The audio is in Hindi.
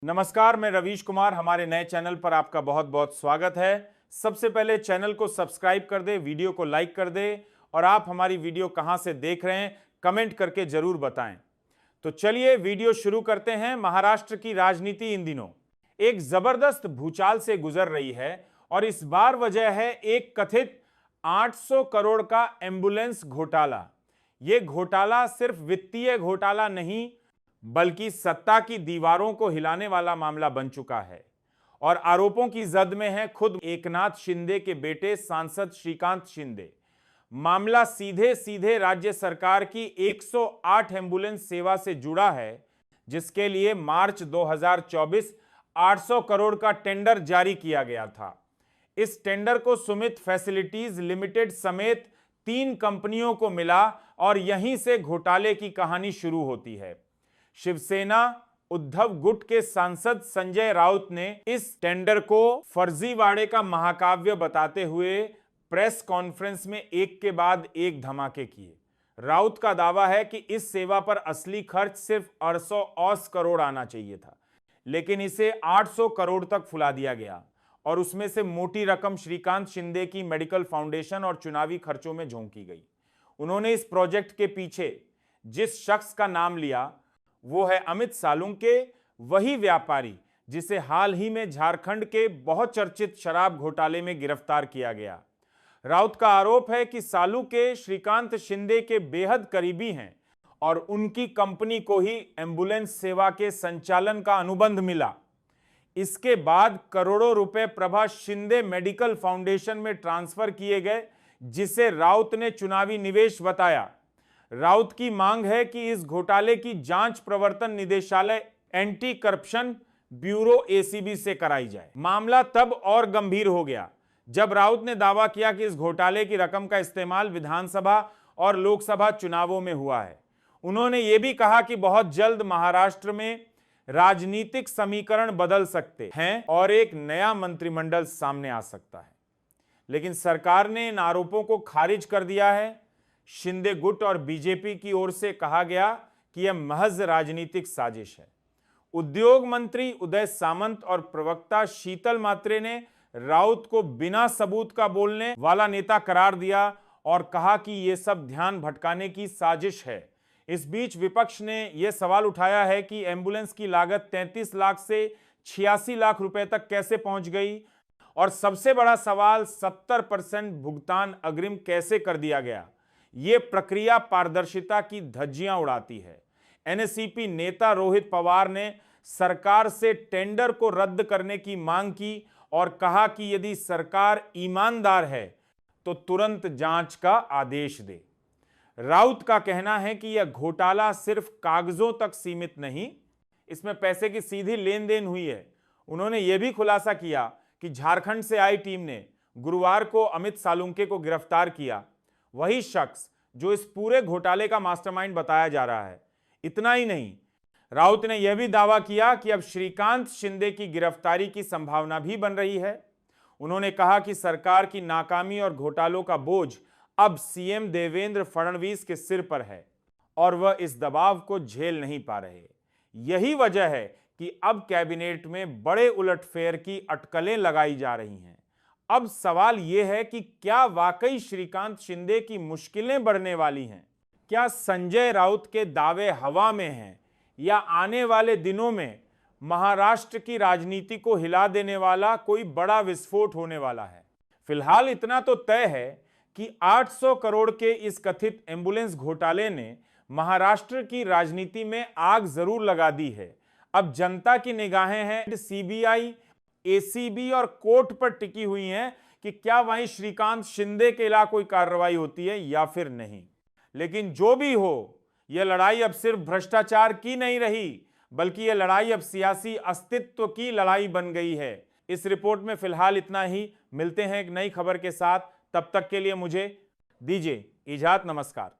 नमस्कार, मैं रवीश कुमार। हमारे नए चैनल पर आपका बहुत बहुत स्वागत है। सबसे पहले चैनल को सब्सक्राइब कर दे, वीडियो को लाइक कर दे और आप हमारी वीडियो कहां से देख रहे हैं कमेंट करके जरूर बताएं। तो चलिए वीडियो शुरू करते हैं। महाराष्ट्र की राजनीति इन दिनों एक जबरदस्त भूचाल से गुजर रही है और इस बार वजह है एक कथित 800 करोड़ का एम्बुलेंस घोटाला। यह घोटाला सिर्फ वित्तीय घोटाला नहीं बल्कि सत्ता की दीवारों को हिलाने वाला मामला बन चुका है और आरोपों की जद में है खुद एकनाथ शिंदे के बेटे सांसद श्रीकांत शिंदे। मामला सीधे सीधे राज्य सरकार की 108 एम्बुलेंस सेवा से जुड़ा है, जिसके लिए मार्च 2024 800 करोड़ का टेंडर जारी किया गया था। इस टेंडर को सुमित फैसिलिटीज लिमिटेड समेत 3 कंपनियों को मिला और यहीं से घोटाले की कहानी शुरू होती है। शिवसेना उद्धव गुट के सांसद संजय राउत ने इस टेंडर को फर्जीवाड़े का महाकाव्य बताते हुए प्रेस कॉन्फ्रेंस में एक के बाद एक धमाके किए। राउत का दावा है कि इस सेवा पर असली खर्च सिर्फ 880 करोड़ आना चाहिए था, लेकिन इसे 800 करोड़ तक फुला दिया गया और उसमें से मोटी रकम श्रीकांत शिंदे की मेडिकल फाउंडेशन और चुनावी खर्चों में झोंकी गई। उन्होंने इस प्रोजेक्ट के पीछे जिस शख्स का नाम लिया वो है अमित सालुंके, वही व्यापारी जिसे हाल ही में झारखंड के बहुत चर्चित शराब घोटाले में गिरफ्तार किया गया। राउत का आरोप है कि सालुंके श्रीकांत शिंदे के बेहद करीबी हैं और उनकी कंपनी को ही एम्बुलेंस सेवा के संचालन का अनुबंध मिला। इसके बाद करोड़ों रुपए प्रभा शिंदे मेडिकल फाउंडेशन में ट्रांसफर किए गए, जिसे राउत ने चुनावी निवेश बताया। राउत की मांग है कि इस घोटाले की जांच प्रवर्तन निदेशालय एंटी करप्शन ब्यूरो एसीबी से कराई जाए। मामला तब और गंभीर हो गया जब राउत ने दावा किया कि इस घोटाले की रकम का इस्तेमाल विधानसभा और लोकसभा चुनावों में हुआ है। उन्होंने यह भी कहा कि बहुत जल्द महाराष्ट्र में राजनीतिक समीकरण बदल सकते हैं और एक नया मंत्रिमंडल सामने आ सकता है, लेकिन सरकार ने इन आरोपों को खारिज कर दिया है। शिंदे गुट और बीजेपी की ओर से कहा गया कि यह महज राजनीतिक साजिश है। उद्योग मंत्री उदय सामंत और प्रवक्ता शीतल मात्रे ने राउत को बिना सबूत का बोलने वाला नेता करार दिया और कहा कि यह सब ध्यान भटकाने की साजिश है। इस बीच विपक्ष ने यह सवाल उठाया है कि एम्बुलेंस की लागत 33 लाख से 86 लाख रुपए तक कैसे पहुंच गई और सबसे बड़ा सवाल 70% भुगतान अग्रिम कैसे कर दिया गया। यह प्रक्रिया पारदर्शिता की धज्जियां उड़ाती है। एनसीपी नेता रोहित पवार ने सरकार से टेंडर को रद्द करने की मांग की और कहा कि यदि सरकार ईमानदार है तो तुरंत जांच का आदेश दे। राउत का कहना है कि यह घोटाला सिर्फ कागजों तक सीमित नहीं, इसमें पैसे की सीधी लेन देन हुई है। उन्होंने यह भी खुलासा किया कि झारखंड से आई टीम ने गुरुवार को अमित सालुंके को गिरफ्तार किया, वही शख्स जो इस पूरे घोटाले का मास्टरमाइंड बताया जा रहा है। इतना ही नहीं, राउत ने यह भी दावा किया कि अब श्रीकांत शिंदे की गिरफ्तारी की संभावना भी बन रही है। उन्होंने कहा कि सरकार की नाकामी और घोटालों का बोझ अब सीएम देवेंद्र फडणवीस के सिर पर है और वह इस दबाव को झेल नहीं पा रहे। यही वजह है कि अब कैबिनेट में बड़े उलटफेर की अटकलें लगाई जा रही हैं। अब सवाल यह है कि क्या वाकई श्रीकांत शिंदे की मुश्किलें बढ़ने वाली हैं? क्या संजय राउत के दावे हवा में हैं या आने वाले दिनों में महाराष्ट्र की राजनीति को हिला देने वाला कोई बड़ा विस्फोट होने वाला है? फिलहाल इतना तो तय है कि 800 करोड़ के इस कथित एम्बुलेंस घोटाले ने महाराष्ट्र की राजनीति में आग जरूर लगा दी है। अब जनता की निगाहें हैं सीबीआई, एसीबी और कोर्ट पर टिकी हुई हैं कि क्या वहीं श्रीकांत शिंदे के खिलाफ कोई कार्रवाई होती है या फिर नहीं। लेकिन जो भी हो, यह लड़ाई अब सिर्फ भ्रष्टाचार की नहीं रही, बल्कि यह लड़ाई अब सियासी अस्तित्व की लड़ाई बन गई है। इस रिपोर्ट में फिलहाल इतना ही। मिलते हैं एक नई खबर के साथ, तब तक के लिए मुझे दीजिए इजाजत। नमस्कार।